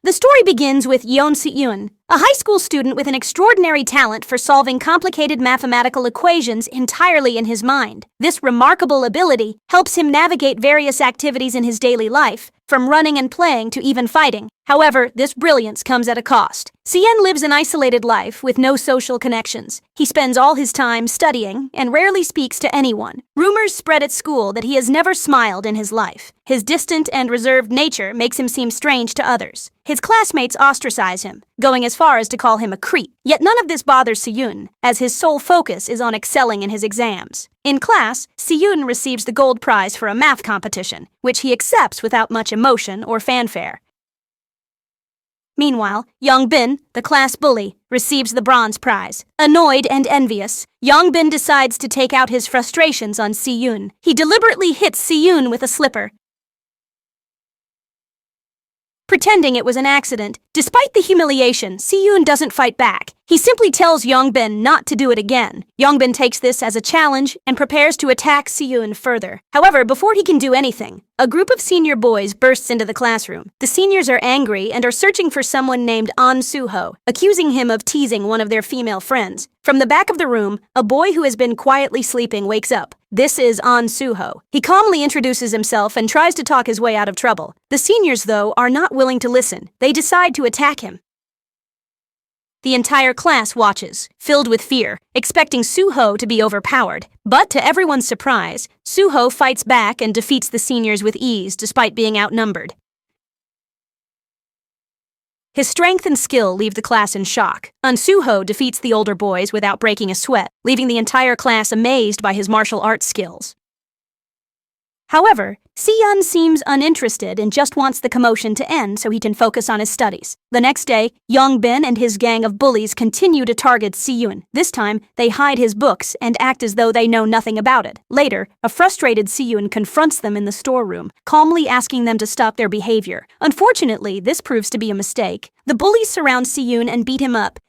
The story begins with Ji-hoon, a high school student with an extraordinary talent for solving complicated mathematical equations entirely in his mind. This remarkable ability helps him navigate various activities in his daily life, from running and playing to even fighting. However, this brilliance comes at a cost. Ji-hoon lives an isolated life with no social connections. He spends all his time studying and rarely speaks to anyone. Rumors spread at school that he has never smiled in his life. His distant and reserved nature makes him seem strange to others. His classmates ostracize him, going as far as to call him a creep. Yet none of this bothers Ji-hoon, as his sole focus is on excelling in his exams. In class, Ji-hoon receives the gold prize for a math competition, which he accepts without much emotion or fanfare. Meanwhile, Young-bin, the class bully, receives the bronze prize. Annoyed and envious, Young-bin decides to take out his frustrations on Ji-hoon. He deliberately hits Ji-hoon with a slipper, pretending it was an accident. Despite the humiliation, Ji-hoon doesn't fight back. He simply tells Young-bin not to do it again. Young-bin takes this as a challenge and prepares to attack Ji-hoon further. However, before he can do anything, a group of senior boys bursts into the classroom. The seniors are angry and are searching for someone named An Soo-ho, accusing him of teasing one of their female friends. From the back of the room, a boy who has been quietly sleeping wakes up. This is An Soo-ho. He calmly introduces himself and tries to talk his way out of trouble. The seniors, though, are not willing to listen. They decide to attack him. The entire class watches, filled with fear, expecting Soo-ho to be overpowered. But to everyone's surprise, Soo-ho fights back and defeats the seniors with ease despite being outnumbered. His strength and skill leave the class in shock. An Soo-ho defeats the older boys without breaking a sweat, leaving the entire class amazed by his martial arts skills. However, Ji-hoon seems uninterested and just wants the commotion to end so he can focus on his studies. The next day, Young-bin and his gang of bullies continue to target Ji-hoon. This time, they hide his books and act as though they know nothing about it. Later, a frustrated Ji-hoon confronts them in the storeroom, calmly asking them to stop their behavior. Unfortunately, this proves to be a mistake. The bullies surround Ji-hoon and beat him up,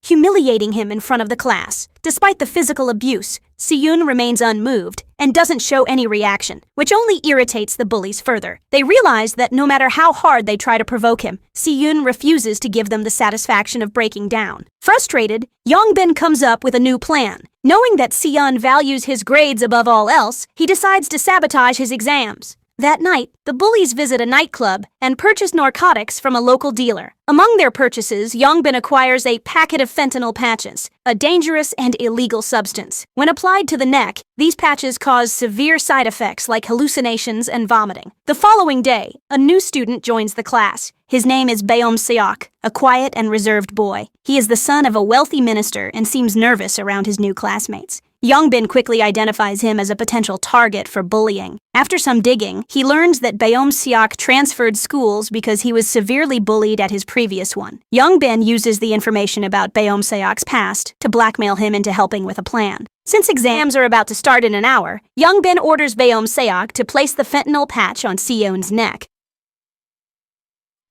humiliating him in front of the class. Despite the physical abuse, Ji-hoon remains unmoved and doesn't show any reaction, which only irritates the bullies further. They realize that no matter how hard they try to provoke him, Ji-hoon refuses to give them the satisfaction of breaking down. Frustrated, Young-bin comes up with a new plan. Knowing that Ji-hoon values his grades above all else, he decides to sabotage his exams. That night, the bullies visit a nightclub and purchase narcotics from a local dealer. Among their purchases, Young-bin acquires a packet of fentanyl patches, a dangerous and illegal substance. When applied to the neck, these patches cause severe side effects like hallucinations and vomiting. The following day, a new student joins the class. His name is Baeom-seok, a quiet and reserved boy. He is the son of a wealthy minister and seems nervous around his new classmates. Young-bin quickly identifies him as a potential target for bullying. After some digging, he learns that Baeom-seok transferred schools because he was severely bullied at his previous one. Young-bin uses the information about Baeom-seok's past to blackmail him into helping with a plan. Since exams are about to start in an hour, Young-bin orders Baeom-seok to place the fentanyl patch on Ji-hoon's neck.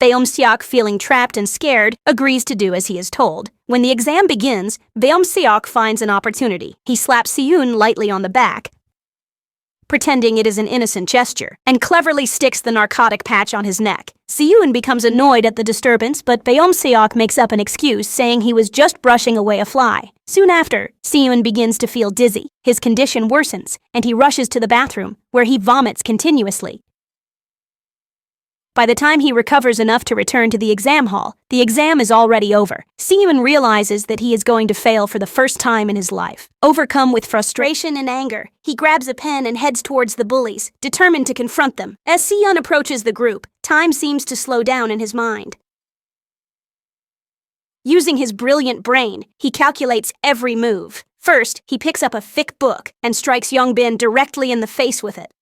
Baeom-seok, feeling trapped and scared, agrees to do as he is told. When the exam begins, Baeom-seok finds an opportunity. He slaps Ji-hoon lightly on the back, pretending it is an innocent gesture, and cleverly sticks the narcotic patch on his neck. Ji-hoon becomes annoyed at the disturbance, but Baeom-seok makes up an excuse, saying he was just brushing away a fly. Soon after, Ji-hoon begins to feel dizzy. His condition worsens, and he rushes to the bathroom, where he vomits continuously. By the time he recovers enough to return to the exam hall, the exam is already over. Ji-hoon realizes that he is going to fail for the first time in his life. Overcome with frustration and anger, he grabs a pen and heads towards the bullies, determined to confront them. As Ji-hoon approaches the group, time seems to slow down in his mind. Using his brilliant brain, he calculates every move. First, he picks up a thick book and strikes Young-bin directly in the face with it.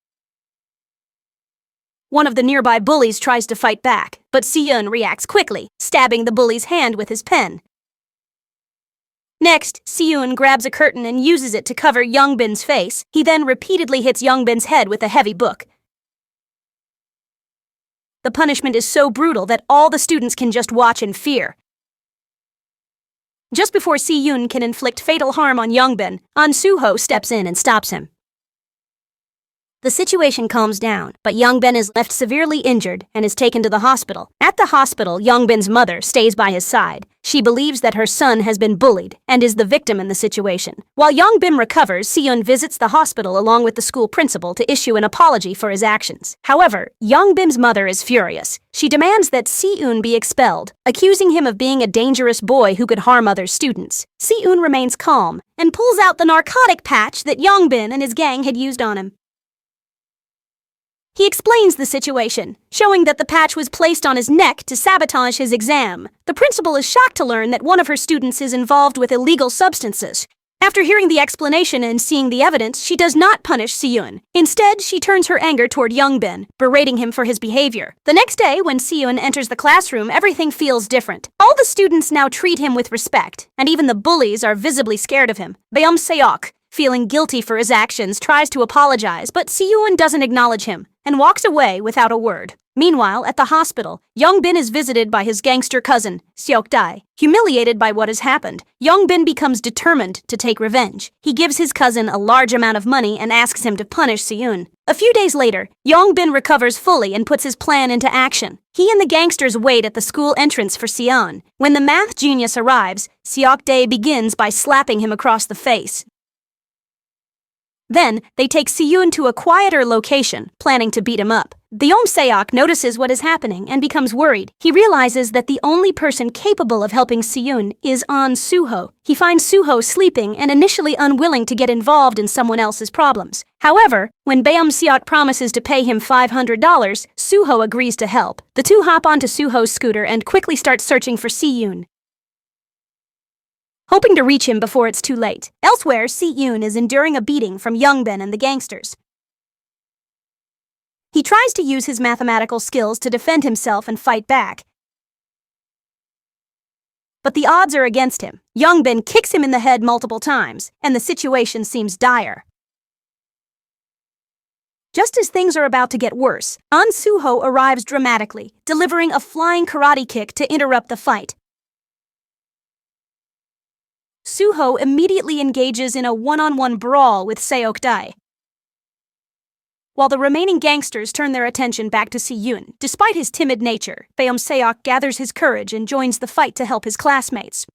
One of the nearby bullies tries to fight back, but Ji-hoon reacts quickly, stabbing the bully's hand with his pen. Next, Ji-hoon grabs a curtain and uses it to cover Young-bin's face. He then repeatedly hits Young-bin's head with a heavy book. The punishment is so brutal that all the students can just watch in fear. Just before Ji-hoon can inflict fatal harm on Young-bin, An Soo-ho steps in and stops him. The situation calms down, but Young-bin is left severely injured and is taken to the hospital. At the hospital, Young-bin's mother stays by his side. She believes that her son has been bullied and is the victim in the situation. While Young-bin recovers, Ji-hoon visits the hospital along with the school principal to issue an apology for his actions. However, Young-bin's mother is furious. She demands that Ji-hoon be expelled, accusing him of being a dangerous boy who could harm other students. Ji-hoon remains calm and pulls out the narcotic patch that Young-bin and his gang had used on him. He explains the situation, showing that the patch was placed on his neck to sabotage his exam. The principal is shocked to learn that one of her students is involved with illegal substances. After hearing the explanation and seeing the evidence, she does not punish Ji-hoon. Instead, she turns her anger toward Young-bin, berating him for his behavior. The next day, when Ji-hoon enters the classroom, everything feels different. All the students now treat him with respect, and even the bullies are visibly scared of him. Seok, feeling guilty for his actions, tries to apologize, but Ji-hoon doesn't acknowledge him and walks away without a word. Meanwhile, at the hospital, Young-bin is visited by his gangster cousin, Seok-dae. Humiliated by what has happened, Young-bin becomes determined to take revenge. He gives his cousin a large amount of money and asks him to punish Ji-hoon. A few days later, Young-bin recovers fully and puts his plan into action. He and the gangsters wait at the school entrance for Ji-hoon. When the math genius arrives, Seok-dae begins by slapping him across the face. Then, they take Ji-hoon to a quieter location, planning to beat him up. Seok notices what is happening and becomes worried. He realizes that the only person capable of helping Ji-hoon is Suho. He finds Suho sleeping and initially unwilling to get involved in someone else's problems. However, when Seok promises to pay him $500, Suho agrees to help. The two hop onto Suho's scooter and quickly start searching for Ji-hoon, hoping to reach him before it's too late. Elsewhere, Ji-hoon is enduring a beating from Young-bin and the gangsters. He tries to use his mathematical skills to defend himself and fight back, but the odds are against him. Young-bin kicks him in the head multiple times, and the situation seems dire. Just as things are about to get worse, Suho arrives dramatically, delivering a flying karate kick to interrupt the fight. Suho immediately engages in a one-on-one brawl with Seok-dae, while the remaining gangsters turn their attention back to Ji-hoon. Despite his timid nature, Seok gathers his courage and joins the fight to help his classmates.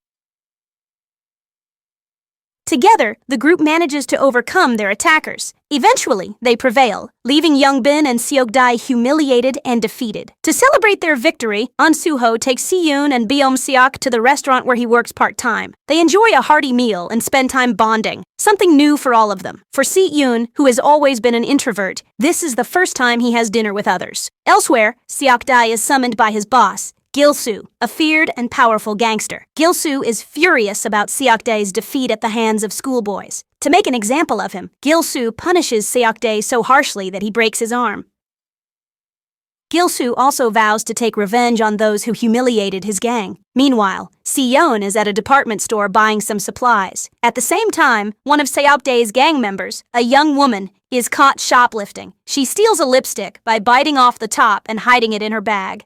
Together, the group manages to overcome their attackers. Eventually, they prevail, leaving Young-bin and Seok-dae humiliated and defeated. To celebrate their victory, Suho takes Ji-hoon and Seok to the restaurant where he works part-time. They enjoy a hearty meal and spend time bonding, something new for all of them. For Ji-hoon, who has always been an introvert, this is the first time he has dinner with others. Elsewhere, Seok-dae is summoned by his boss, Gil-soo, a feared and powerful gangster. Gil-soo is furious about Seok-dae's defeat at the hands of schoolboys. To make an example of him, Gil-soo punishes Seok-dae so harshly that he breaks his arm. Gil-soo also vows to take revenge on those who humiliated his gang. Meanwhile, Yeon is at a department store buying some supplies. At the same time, one of Seok-dae's gang members, a young woman, is caught shoplifting. She steals a lipstick by biting off the top and hiding it in her bag.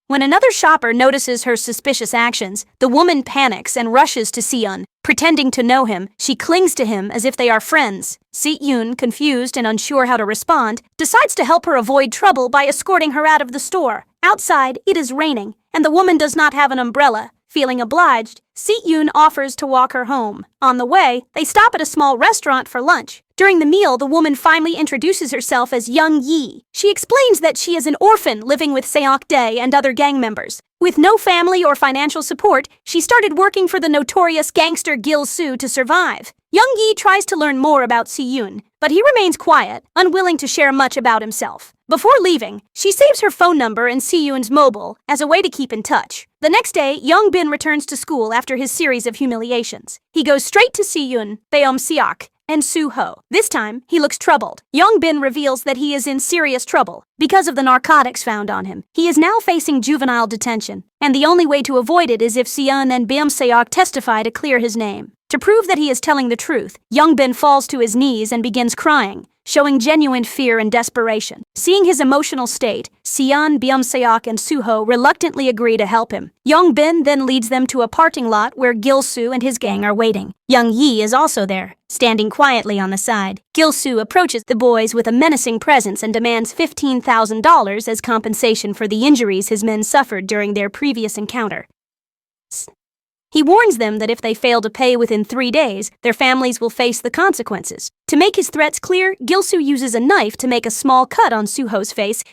When another shopper notices her suspicious actions, the woman panics and rushes to Ji-hoon. Pretending to know him, she clings to him as if they are friends. Ji-hoon, confused and unsure how to respond, decides to help her avoid trouble by escorting her out of the store. Outside, it is raining, and the woman does not have an umbrella. Feeling obliged, Ji-hoon offers to walk her home. On the way, they stop at a small restaurant for lunch. During the meal, the woman finally introduces herself as Young Yi. She explains that she is an orphan living with Seok-dae and other gang members. With no family or financial support, she started working for the notorious gangster Gil-soo to survive. Young Yi tries to learn more about Ji-hoon, but he remains quiet, unwilling to share much about himself. Before leaving, she saves her phone number and Ji-hoon's mobile as a way to keep in touch. The next day, Young-bin returns to school after his series of humiliations. He goes straight to Ji-hoon, Seok, and Suho. This time, he looks troubled. Young-bin reveals that he is in serious trouble because of the narcotics found on him. He is now facing juvenile detention, and the only way to avoid it is if Ji-hoon and Seok testify to clear his name. To prove that he is telling the truth, Young-bin falls to his knees and begins crying, showing genuine fear and desperation. Seeing his emotional state, Seon, Byum-seok, and Suho reluctantly agree to help him. Young-bin then leads them to a parking lot where Gil-soo and his gang are waiting. Young-yi is also there, standing quietly on the side. Gil-soo approaches the boys with a menacing presence and demands $15,000 as compensation for the injuries his men suffered during their previous encounter. He warns them that if they fail to pay within 3 days, their families will face the consequences. To make his threats clear, Gil-soo uses a knife to make a small cut on Suho's face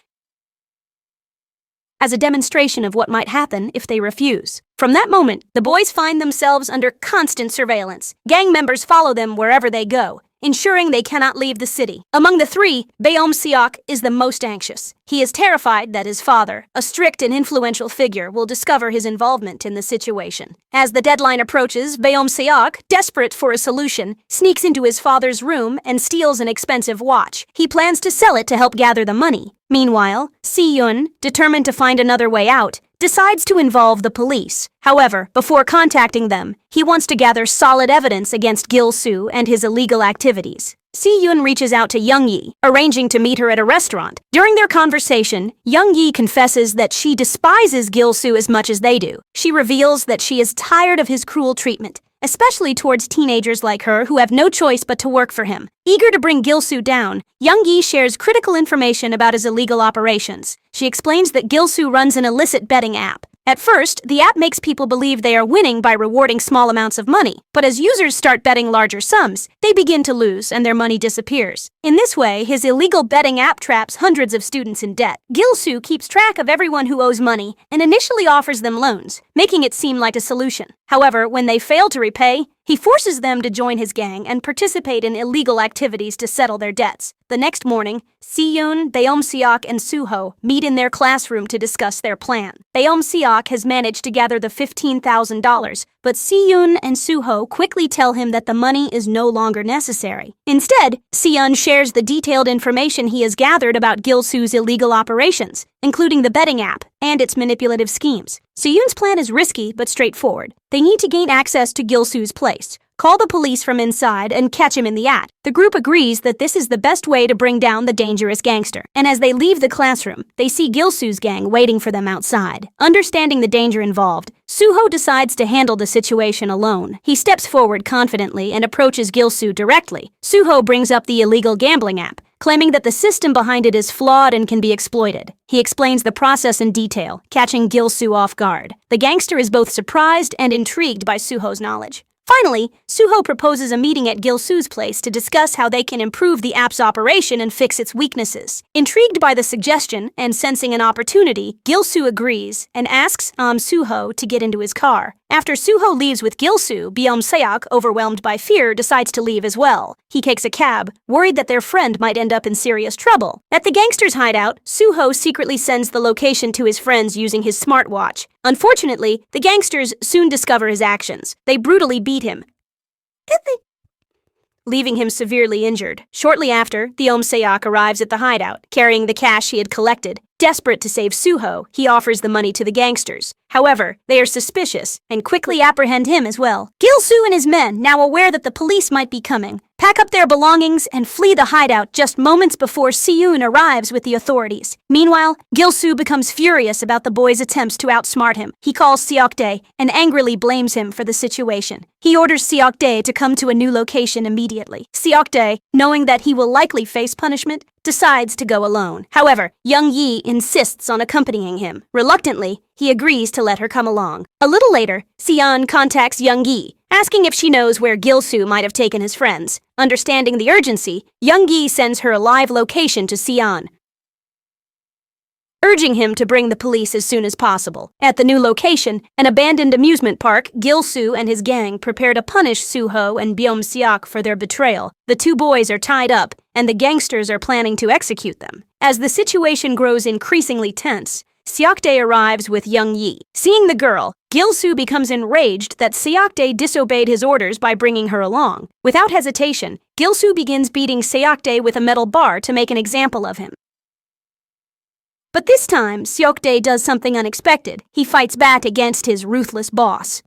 as a demonstration of what might happen if they refuse. From that moment, the boys find themselves under constant surveillance. Gang members follow them wherever they go, ensuring they cannot leave the city. Among the three, Byum-seok is the most anxious. He is terrified that his father, a strict and influential figure, will discover his involvement in the situation. As the deadline approaches, Byum-seok, desperate for a solution, sneaks into his father's room and steals an expensive watch. He plans to sell it to help gather the money. Meanwhile, Ji-hoon, determined to find another way out, decides to involve the police. However, before contacting them, he wants to gather solid evidence against Gil-soo and his illegal activities. Ji-hoon reaches out to Young-yi, arranging to meet her at a restaurant. During their conversation, Young-yi confesses that she despises Gil-soo as much as they do. She reveals that she is tired of his cruel treatment, especially towards teenagers like her who have no choice but to work for him. Eager to bring Gil-soo down, Young-yi shares critical information about his illegal operations. She explains that Gil-soo runs an illicit betting app. At first, the app makes people believe they are winning by rewarding small amounts of money, but as users start betting larger sums, they begin to lose and their money disappears. In this way, his illegal betting app traps hundreds of students in debt. Gil-soo keeps track of everyone who owes money and initially offers them loans, making it seem like a solution. However, when they fail to repay, he forces them to join his gang and participate in illegal activities to settle their debts. The next morning, Ji-hoon, Byum-seok, and Suho meet in their classroom to discuss their plan. Byum-seok has managed to gather the $15,000, but Ji-hoon and Suho quickly tell him that the money is no longer necessary. Instead, Ji-hoon shares the detailed information he has gathered about Gil-soo's illegal operations, including the betting app and its manipulative schemes. Ji-hoon's plan is risky but straightforward. They need to gain access to Gil-soo's place, call the police from inside, and catch him in the act. The group agrees that this is the best way to bring down the dangerous gangster. And as they leave the classroom, they see Gil-soo's gang waiting for them outside. Understanding the danger involved, Suho decides to handle the situation alone. He steps forward confidently and approaches Gil-soo directly. Suho brings up the illegal gambling app, claiming that the system behind it is flawed and can be exploited. He explains the process in detail, catching Gil-soo off guard. The gangster is both surprised and intrigued by Suho's knowledge. Finally, Suho proposes a meeting at Gil-soo's place to discuss how they can improve the app's operation and fix its weaknesses. Intrigued by the suggestion and sensing an opportunity, Gil-soo agrees and asks Suho to get into his car. After Suho leaves with Gil-soo, Byum-seok, overwhelmed by fear, decides to leave as well. He takes a cab, worried that their friend might end up in serious trouble. At the gangster's hideout, Suho secretly sends the location to his friends using his smartwatch. Unfortunately, the gangsters soon discover his actions. They brutally beat him, leaving him severely injured. Shortly after, Byum-seok arrives at the hideout, carrying the cash he had collected. Desperate to save Suho, he offers the money to the gangsters. However, they are suspicious and quickly apprehend him as well. Gil-soo and his men, now aware that the police might be coming, pack up their belongings and flee the hideout just moments before Ji-hoon arrives with the authorities. Meanwhile, Gil-soo becomes furious about the boys' attempts to outsmart him. He calls Seok-dae and angrily blames him for the situation. He orders Seok-dae to come to a new location immediately. Seok-dae, knowing that he will likely face punishment, decides to go alone. However, Young-yi insists on accompanying him. Reluctantly, he agrees to let her come along. A little later, Seon contacts Young-yi, asking if she knows where Gil-soo might have taken his friends. Understanding the urgency, Young-yi sends her a live location to Seon, urging him to bring the police as soon as possible. At the new location, an abandoned amusement park, Gil-soo and his gang prepare to punish Suho and Byum-seok for their betrayal. The two boys are tied up, and the gangsters are planning to execute them. As the situation grows increasingly tense, Seok-dae arrives with Young-yi. Seeing the girl, Gil-soo becomes enraged that Seok-dae disobeyed his orders by bringing her along. Without hesitation, Gil-soo begins beating Seok-dae with a metal bar to make an example of him. But this time, Seok-dae does something unexpected. He fights back against his ruthless boss.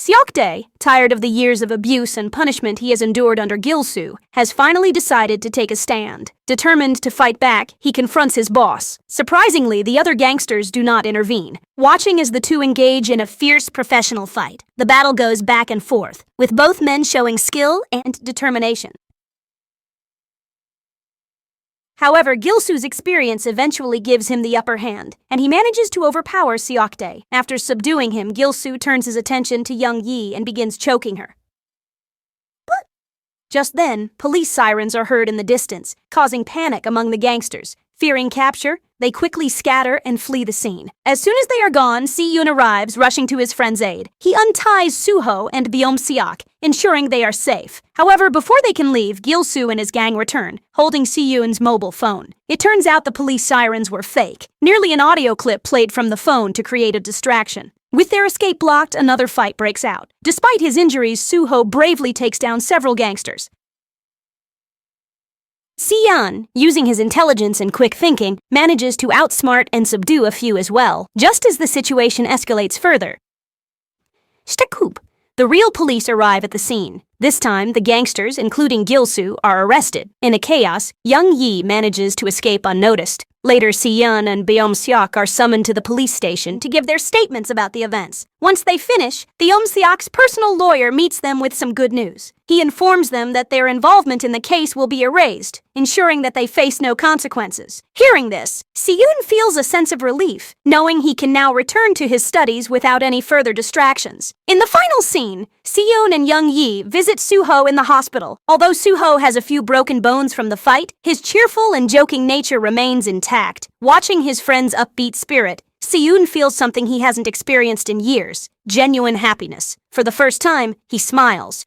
Seok-dae, tired of the years of abuse and punishment he has endured under Gil-soo, has finally decided to take a stand. Determined to fight back, he confronts his boss. Surprisingly, the other gangsters do not intervene, watching as the two engage in a fierce professional fight. The battle goes back and forth, with both men showing skill and determination. However, Gil-soo's experience eventually gives him the upper hand, and he manages to overpower Seok-dae. After subduing him, Gil-soo turns his attention to Young-yi and begins choking her. But just then, police sirens are heard in the distance, causing panic among the gangsters. Fearing capture, they quickly scatter and flee the scene. As soon as they are gone, Ji-hoon arrives, rushing to his friend's aid. He unties Soo-ho and Beom-seok, ensuring they are safe. However, before they can leave, Gil-soo and his gang return, holding Ji-hoon's mobile phone. It turns out the police sirens were fake, nearly an audio clip played from the phone to create a distraction. With their escape blocked, another fight breaks out. Despite his injuries, Soo-ho bravely takes down several gangsters. Yeon, using his intelligence and quick thinking, manages to outsmart and subdue a few as well, just as the situation escalates further. The real police arrive at the scene. This time, the gangsters, including Gil-soo, are arrested. In a chaos, Young-yi manages to escape unnoticed. Later, Yeon and Beom-seok are summoned to the police station to give their statements about the events. Once they finish, Beom-seok's personal lawyer meets them with some good news. He informs them that their involvement in the case will be erased, ensuring that they face no consequences. Hearing this, Ji-hoon feels a sense of relief, knowing he can now return to his studies without any further distractions. In the final scene, Ji-hoon and Young-yi visit Soo-ho in the hospital. Although Soo-ho has a few broken bones from the fight, his cheerful and joking nature remains intact. Watching his friend's upbeat spirit, Ji-hoon feels something he hasn't experienced in years: genuine happiness. For the first time, he smiles,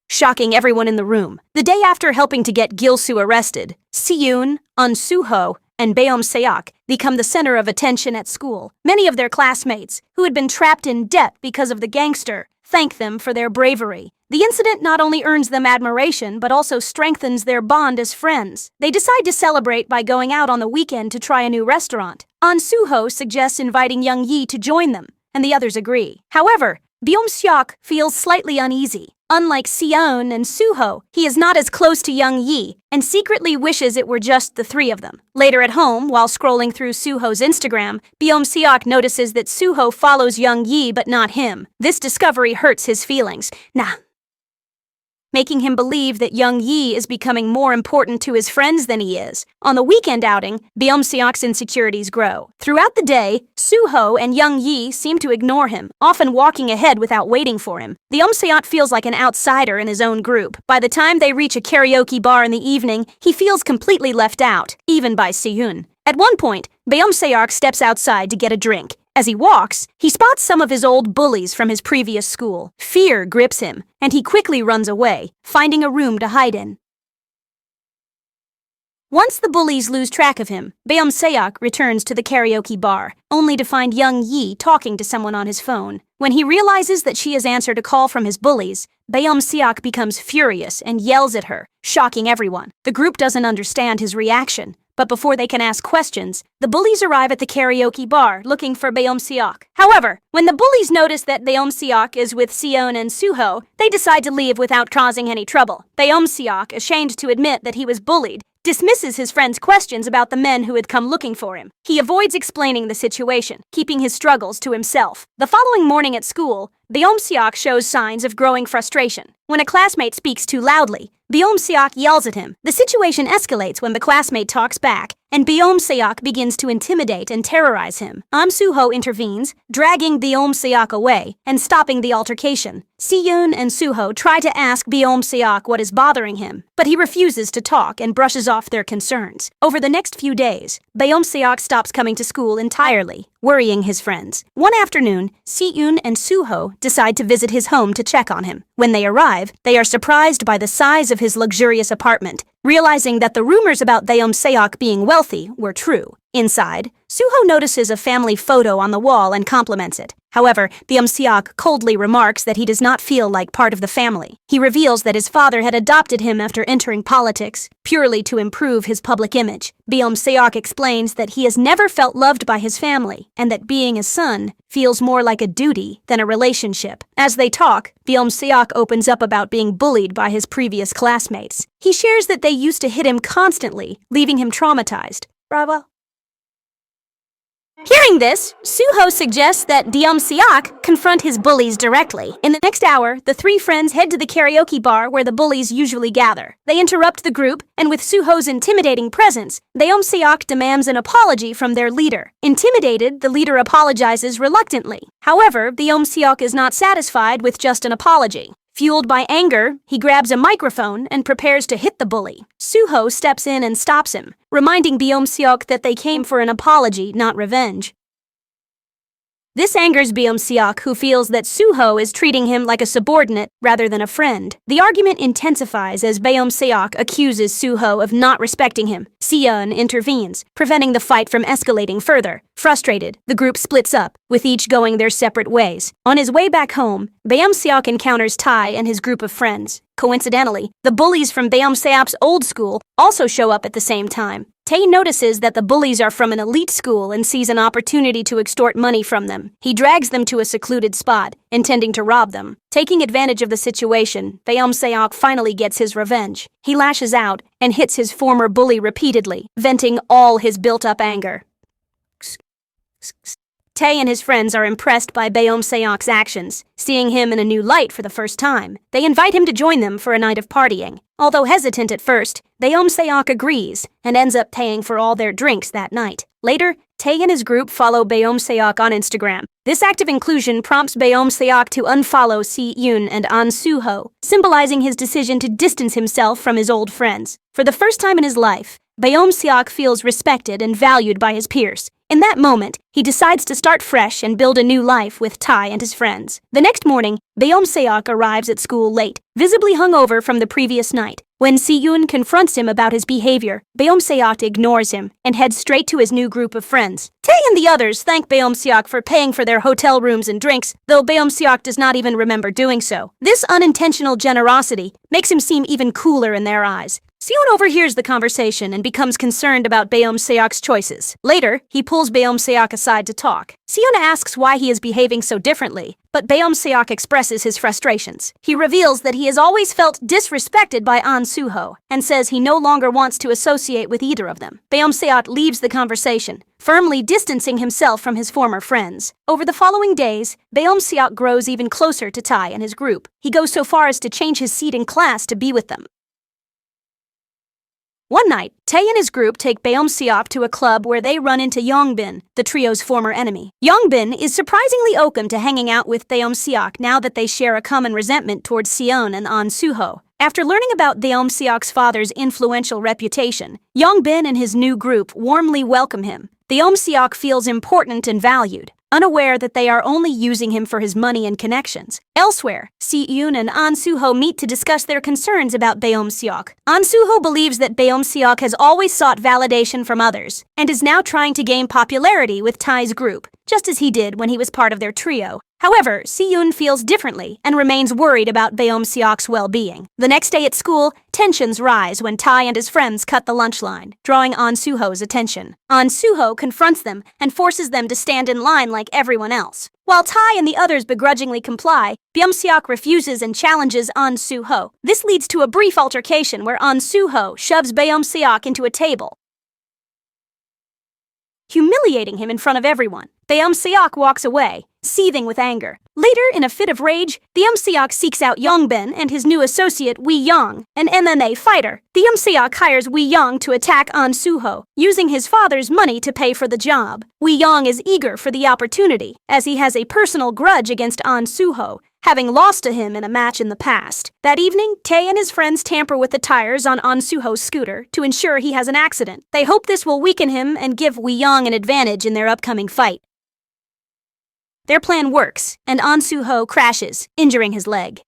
shocking everyone in the room. The day after helping to get Gil-soo arrested, Ji-hoon, Soo-ho, and Beom-seok become the center of attention at school. Many of their classmates, who had been trapped in debt because of the gangster, thank them for their bravery. The incident not only earns them admiration, but also strengthens their bond as friends. They decide to celebrate by going out on the weekend to try a new restaurant. Soo-ho suggests inviting Young-yi to join them, and the others agree. However, Beom-seok feels slightly uneasy. Unlike Yeon and Soo-ho, he is not as close to Young-yi and secretly wishes it were just the three of them. Later at home, while scrolling through Soo-ho's Instagram, Beom-seok notices that Soo-ho follows Young-yi but not him. This discovery hurts his feelings, making him believe that Young-yi is becoming more important to his friends than he is. On the weekend outing, Beom-seok's insecurities grow. Throughout the day, Soo-ho and Young-yi seem to ignore him, often walking ahead without waiting for him. Beom-seok feels like an outsider in his own group. By the time they reach a karaoke bar in the evening, he feels completely left out, even by Ji-hoon. At one point, Beom-seok steps outside to get a drink. As he walks, he spots some of his old bullies from his previous school. Fear grips him, and he quickly runs away, finding a room to hide in. Once the bullies lose track of him, Beom-seok returns to the karaoke bar, only to find Young-yi talking to someone on his phone. When he realizes that she has answered a call from his bullies, Beom-seok becomes furious and yells at her, shocking everyone. The group doesn't understand his reaction, but before they can ask questions, the bullies arrive at the karaoke bar looking for Beom-seok. However, when the bullies notice that Beom-seok is with Yeon and Soo-ho, they decide to leave without causing any trouble. Beom-seok, ashamed to admit that he was bullied, dismisses his friend's questions about the men who had come looking for him. He avoids explaining the situation, keeping his struggles to himself. The following morning at school, Beom-seok shows signs of growing frustration. When a classmate speaks too loudly, Beom-seok yells at him. The situation escalates when the classmate talks back, and Beom-seok begins to intimidate and terrorize him. Soo-ho intervenes, dragging Beom-seok away and stopping the altercation. Ji-hoon and Soo-ho try to ask Beom-seok what is bothering him, but he refuses to talk and brushes off their concerns. Over the next few days, Beom-seok stops coming to school entirely, worrying his friends. One afternoon, Ji-hoon and Soo-ho decide to visit his home to check on him. When they arrive, they are surprised by the size of his luxurious apartment, realizing that the rumors about Beom-seok being wealthy were true. Inside, Soo-ho notices a family photo on the wall and compliments it. However, Beom-seok coldly remarks that he does not feel like part of the family. He reveals that his father had adopted him after entering politics, purely to improve his public image. Beom-seok explains that he has never felt loved by his family, and that being a son feels more like a duty than a relationship. As they talk, Beom-seok opens up about being bullied by his previous classmates. He shares that they used to hit him constantly, leaving him traumatized. Bravo. Hearing this, Soo-ho suggests that Beom-seok confront his bullies directly. In the next hour, the three friends head to the karaoke bar where the bullies usually gather. They interrupt the group, and with Soo-ho's intimidating presence, Beom-seok demands an apology from their leader. Intimidated, the leader apologizes reluctantly. However, Beom-seok is not satisfied with just an apology. Fueled by anger, he grabs a microphone and prepares to hit the bully. Soo-ho steps in and stops him, reminding Beom-seok that they came for an apology, not revenge. This angers Beom-seok, who feels that Soo-ho is treating him like a subordinate rather than a friend. The argument intensifies as Beom-seok accuses Soo-ho of not respecting him. Yeon intervenes, preventing the fight from escalating further. Frustrated, the group splits up, with each going their separate ways. On his way back home, Beom-seok encounters Tae and his group of friends. Coincidentally, the bullies from Beom-seok's old school also show up at the same time. Tae notices that the bullies are from an elite school and sees an opportunity to extort money from them. He drags them to a secluded spot, intending to rob them. Taking advantage of the situation, Beom-seok finally gets his revenge. He lashes out and hits his former bully repeatedly, venting all his built-up anger. Tae and his friends are impressed by Beom-seok's actions, seeing him in a new light for the first time. They invite him to join them for a night of partying. Although hesitant at first, Beom-seok agrees and ends up paying for all their drinks that night. Later, Tae and his group follow Beom-seok on Instagram. This act of inclusion prompts Beom-seok to unfollow Ji-hoon and An Soo-ho, symbolizing his decision to distance himself from his old friends. For the first time in his life, Beom-seok feels respected and valued by his peers. In that moment, he decides to start fresh and build a new life with Tae and his friends. The next morning, Beom-seok arrives at school late, visibly hungover from the previous night. When Ji-hoon confronts him about his behavior, Beom-seok ignores him and heads straight to his new group of friends. Tae and the others thank Beom-seok for paying for their hotel rooms and drinks, though Beom-seok does not even remember doing so. This unintentional generosity makes him seem even cooler in their eyes. Ji-hoon overhears the conversation and becomes concerned about Beom-seok's choices. Later, he pulls Beom-seok aside to talk. Ji-hoon asks why he is behaving so differently, but Beom-seok expresses his frustrations. He reveals that he has always felt disrespected by An Soo-ho and says he no longer wants to associate with either of them. Beom-seok leaves the conversation, firmly distancing himself from his former friends. Over the following days, Beom-seok grows even closer to Tae and his group. He goes so far as to change his seat in class to be with them. One night, Tae and his group take Beom-seok to a club where they run into Yeon-bin, the trio's former enemy. Yeon-bin is surprisingly open to hanging out with Beom-seok now that they share a common resentment towards Yeon and An Soo-ho. After learning about Beom-seok's father's influential reputation, Yeon-bin and his new group warmly welcome him. Beom-seok feels important and valued, unaware that they are only using him for his money and connections. Elsewhere, Ji-hoon and An Soo-ho meet to discuss their concerns about Beom-seok. An Soo-ho believes that Beom-seok has always sought validation from others and is now trying to gain popularity with Tae's group, just as he did when he was part of their trio. However, Ji-hoon feels differently and remains worried about Beom-seok's well-being. The next day at school, tensions rise when Tae and his friends cut the lunch line, drawing An Soo-ho's attention. An Soo-ho confronts them and forces them to stand in line like everyone else. While Tae and the others begrudgingly comply, Beom-seok refuses and challenges An Soo-ho. This leads to a brief altercation where An Soo-ho shoves Beom-seok into a table, humiliating him in front of everyone. Beom-seok walks away, seething with anger. Later, in a fit of rage, Beom-seok seeks out Yeon-bin and his new associate Ryeo-un, an MMA fighter. Beom-seok hires Ryeo-un to attack An Soo-ho, using his father's money to pay for the job. Ryeo-un is eager for the opportunity, as he has a personal grudge against An Soo-ho, having lost to him in a match in the past. That evening, Tae and his friends tamper with the tires on An Soo-ho's scooter to ensure he has an accident. They hope this will weaken him and give Ryeo-un an advantage in their upcoming fight. Their plan works, and An Soo-ho crashes, injuring his leg.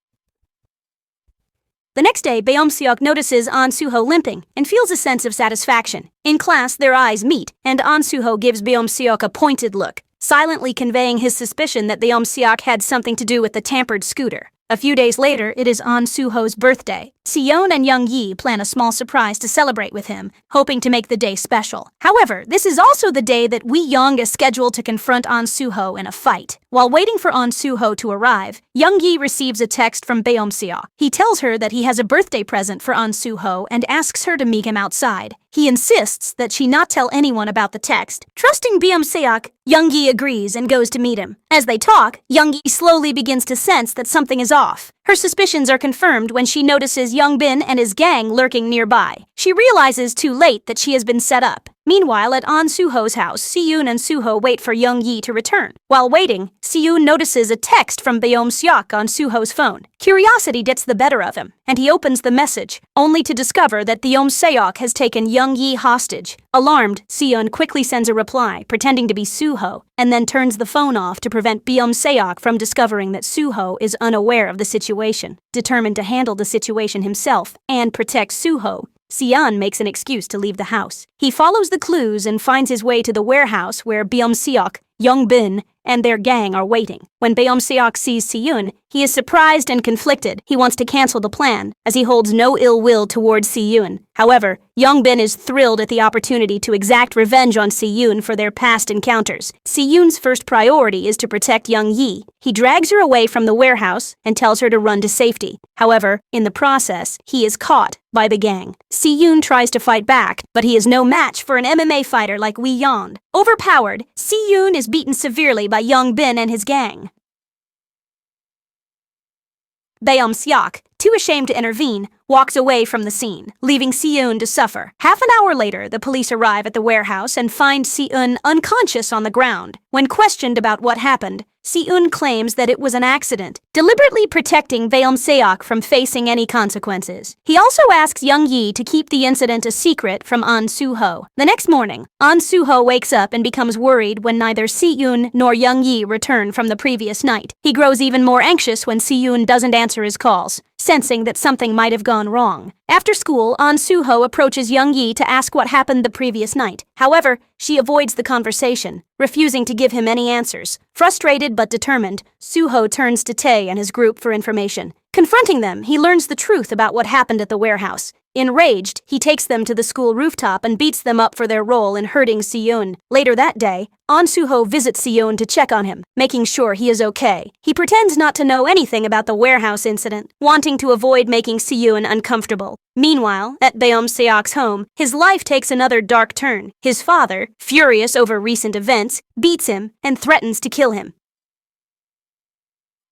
The next day, Beom-seok notices An Soo-ho limping and feels a sense of satisfaction. In class, their eyes meet, and An Soo-ho gives Beom-seok a pointed look, silently conveying his suspicion that Beom-seok had something to do with the tampered scooter. A few days later, it is An Soo-ho's birthday. Yeon and Young-yi plan a small surprise to celebrate with him, hoping to make the day special. However, this is also the day that Ryeo-un is scheduled to confront An Soo-ho in a fight. While waiting for An Soo-ho to arrive, Young-yi receives a text from Beom-seok. He tells her that he has a birthday present for An Soo-ho and asks her to meet him outside. He insists that she not tell anyone about the text. Trusting Beom-seok, Young-yi agrees and goes to meet him. As they talk, Young-yi slowly begins to sense that something is off. Her suspicions are confirmed when she notices Young-bin and his gang lurking nearby. She realizes too late that she has been set up. Meanwhile, at An Soo-ho's house, Ji-hoon and Soo-ho wait for Young-yi to return. While waiting, Ji-hoon notices a text from Beom-seok on Soo-ho's phone. Curiosity gets the better of him, and he opens the message, only to discover that Beom-seok has taken Young-yi hostage. Alarmed, Ji-hoon quickly sends a reply, pretending to be Soo-ho, and then turns the phone off to prevent Beom-seok from discovering that Soo-ho is unaware of the situation. Determined to handle the situation himself and protect Soo-ho, Ji-hoon makes an excuse to leave the house. He follows the clues and finds his way to the warehouse where Beom-seok, Young-bin, and their gang are waiting. When Beom-seok sees Ji-hoon, he is surprised and conflicted. He wants to cancel the plan, as he holds no ill will towards Ji-hoon. However, Young-bin is thrilled at the opportunity to exact revenge on Ji-hoon for their past encounters. Ji-hoon's first priority is to protect Young-yi. He drags her away from the warehouse and tells her to run to safety. However, in the process, he is caught by the gang. Ji-hoon tries to fight back, but he is no match for an MMA fighter like Ryeo-un. Overpowered, Ji-hoon is beaten severely by Young-bin and his gang. Beom-seok, too ashamed to intervene, walks away from the scene, leaving Ji-hoon to suffer. Half an hour later, the police arrive at the warehouse and find Ji-hoon unconscious on the ground. When questioned about what happened, Ji-hoon claims that it was an accident, deliberately protecting Beom-seok from facing any consequences. He also asks Young-yi to keep the incident a secret from An Soo-ho. The next morning, An Soo-ho wakes up and becomes worried when neither Ji-hoon nor Young-yi return from the previous night. He grows even more anxious when Ji-hoon doesn't answer his calls, sensing that something might have gone wrong. After school, An Soo-ho approaches Young-yi to ask what happened the previous night. However, she avoids the conversation, refusing to give him any answers. Frustrated but determined, Soo-ho turns to Tae and his group for information. Confronting them, he learns the truth about what happened at the warehouse. Enraged, he takes them to the school rooftop and beats them up for their role in hurting Ji-hoon. Later that day, An Soo-ho visits Ji-hoon to check on him, making sure he is okay. He pretends not to know anything about the warehouse incident, wanting to avoid making Ji-hoon uncomfortable. Meanwhile, at Beom-seok's home, his life takes another dark turn. His father, furious over recent events, beats him and threatens to kill him.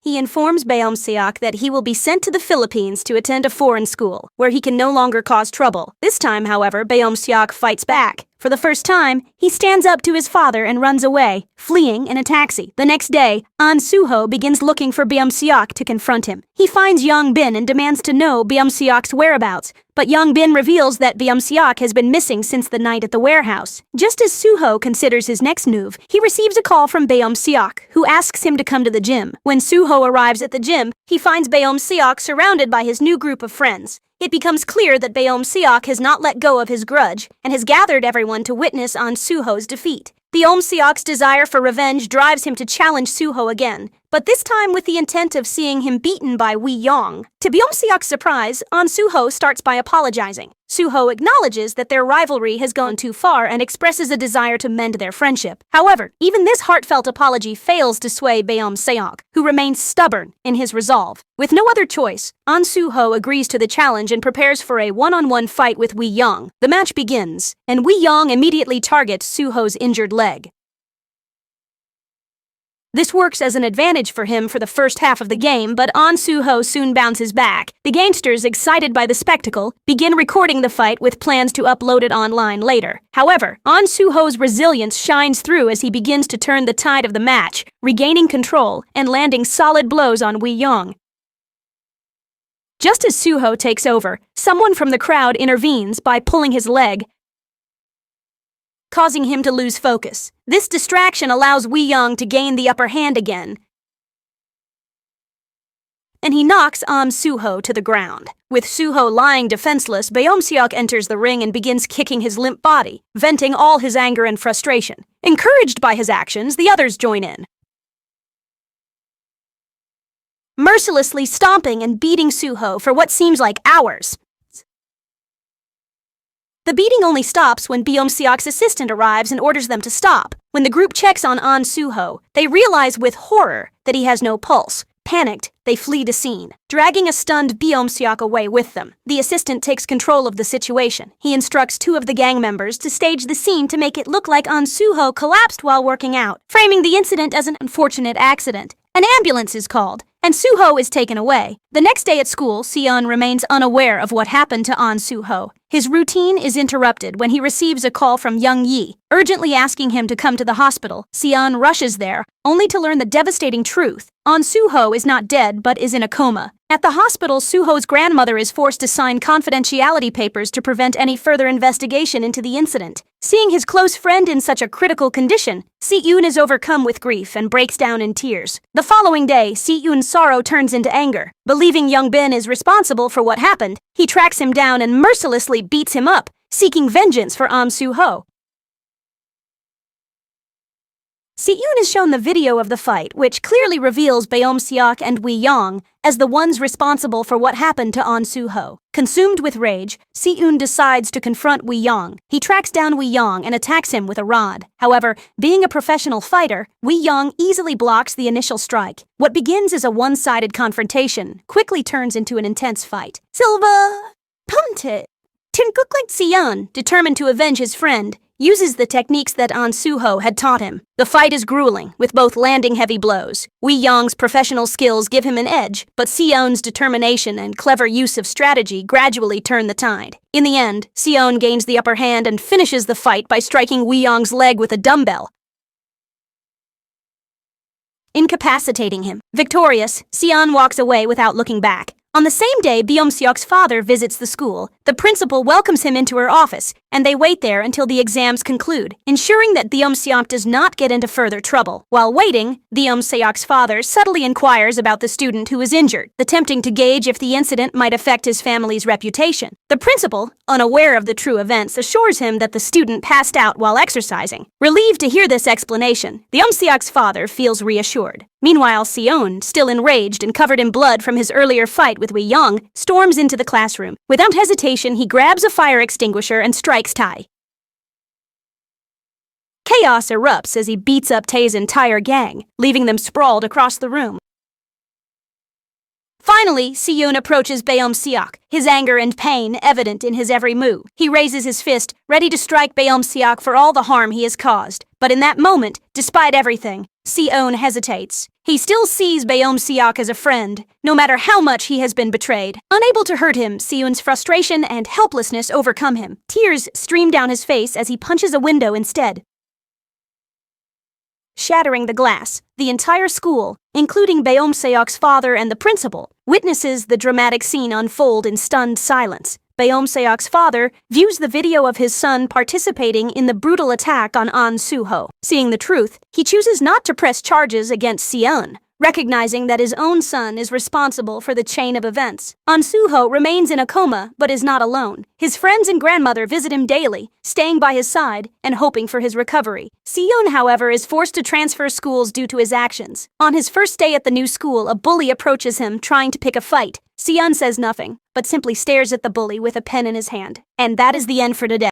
He informs Beom-seok that he will be sent to the Philippines to attend a foreign school, where he can no longer cause trouble. This time, however, Beom-seok fights back. For the first time, he stands up to his father and runs away, fleeing in a taxi. The next day, An Soo-ho begins looking for Beom-seok to confront him. He finds Young-bin and demands to know Beom-seok's whereabouts, but Young-bin reveals that Beom-seok has been missing since the night at the warehouse. Just as Soo-ho considers his next move, he receives a call from Beom-seok, who asks him to come to the gym. When Soo-ho arrives at the gym, he finds Beom-seok surrounded by his new group of friends. It becomes clear that Beom-seok has not let go of his grudge and has gathered everyone to witness An Soo-ho's defeat. Beom-seok's desire for revenge drives him to challenge Soo-ho again, but this time with the intent of seeing him beaten by Ryeo-un. To Beom-seok's surprise, An Soo-ho starts by apologizing. Soo-ho acknowledges that their rivalry has gone too far and expresses a desire to mend their friendship. However, even this heartfelt apology fails to sway Beom-seok, who remains stubborn in his resolve. With no other choice, An Soo-ho agrees to the challenge and prepares for a one-on-one fight with Ryeo-un. The match begins, and Ryeo-un immediately targets Soo-ho's injured leg. This works as an advantage for him for the first half of the game, but An Soo-ho soon bounces back. The gangsters, excited by the spectacle, begin recording the fight with plans to upload it online later. However, An Soo-ho's resilience shines through as he begins to turn the tide of the match, regaining control and landing solid blows on Ryeo-un. Just as Soo-ho takes over, someone from the crowd intervenes by pulling his leg, causing him to lose focus. This distraction allows Ryeo-un to gain the upper hand again. and he knocks Suho to the ground. With Suho lying defenseless, Beom-seok enters the ring and begins kicking his limp body, venting all his anger and frustration. Encouraged by his actions, the others join in, mercilessly stomping and beating Suho for what seems like hours. The beating only stops when Beom-seok's assistant arrives and orders them to stop. When the group checks on Suho, they realize with horror that he has no pulse. Panicked, they flee the scene, dragging a stunned Beom-seok away with them. The assistant takes control of the situation. He instructs two of the gang members to stage the scene to make it look like Suho collapsed while working out, framing the incident as an unfortunate accident. An ambulance is called, and Suho is taken away. The next day at school, Yeon remains unaware of what happened to Suho. His routine is interrupted when he receives a call from Young Yi, urgently asking him to come to the hospital. Yeon rushes there, only to learn the devastating truth. Suho is not dead but is in a coma. At the hospital, Suho's grandmother is forced to sign confidentiality papers to prevent any further investigation into the incident. Seeing his close friend in such a critical condition, Ji-hoon is overcome with grief and breaks down in tears. The following day, Ji-hoon's sorrow turns into anger. Believing Young Bin is responsible for what happened, he tracks him down and mercilessly beats him up, seeking vengeance for Suho. Ji-hoon is shown the video of the fight, which clearly reveals Beom-seok and Ryeo-un as the ones responsible for what happened to Suho. Consumed with rage, Ji-hoon decides to confront Ryeo-un. He tracks down Ryeo-un and attacks him with a rod. However, being a professional fighter, Ryeo-un easily blocks the initial strike. What begins as a one-sided confrontation quickly turns into an intense fight. Silva! Punted! Twinkling Ji-hoon, determined to avenge his friend, uses the techniques that Suho had taught him. The fight is grueling, with both landing heavy blows. Ryeo-un's professional skills give him an edge, but Ji-hoon's determination and clever use of strategy gradually turn the tide. In the end, Ji-hoon gains the upper hand and finishes the fight by striking Ryeo-un's leg with a dumbbell, incapacitating him. Victorious, Ji-hoon walks away without looking back. On the same day, Beom-seok's father visits the school. The principal welcomes him into her office, and they wait there until the exams conclude, ensuring that Beom-seok does not get into further trouble. While waiting, Beom-seok's father subtly inquires about the student who is injured, attempting to gauge if the incident might affect his family's reputation. The principal, unaware of the true events, assures him that the student passed out while exercising. Relieved to hear this explanation, Beom-seok's father feels reassured. Meanwhile, Ji-hoon, still enraged and covered in blood from his earlier fight with Ryeo-un, storms into the classroom. Without hesitation, he grabs a fire extinguisher and strikes Tae. Chaos erupts as he beats up Tae's entire gang, leaving them sprawled across the room. Finally, Ji-hoon approaches Beom-seok, his anger and pain evident in his every move. He raises his fist, ready to strike Beom-seok for all the harm he has caused. But in that moment, despite everything, Ji-hoon hesitates. He still sees Beom-seok as a friend, no matter how much he has been betrayed. Unable to hurt him, Ji-hoon's frustration and helplessness overcome him. Tears stream down his face as he punches a window instead, shattering the glass. The entire school, including Beom-seok's father and the principal, witnesses the dramatic scene unfold in stunned silence. Beom-seok's father views the video of his son participating in the brutal attack on Suho. Seeing the truth, he chooses not to press charges against Ji-hoon, recognizing that his own son is responsible for the chain of events. Suho remains in a coma but is not alone. His friends and grandmother visit him daily, staying by his side and hoping for his recovery. Ji-hoon, however, is forced to transfer schools due to his actions. On his first day at the new school, a bully approaches him trying to pick a fight. Ji-hoon says nothing, but simply stares at the bully with a pen in his hand. And that is the end for today.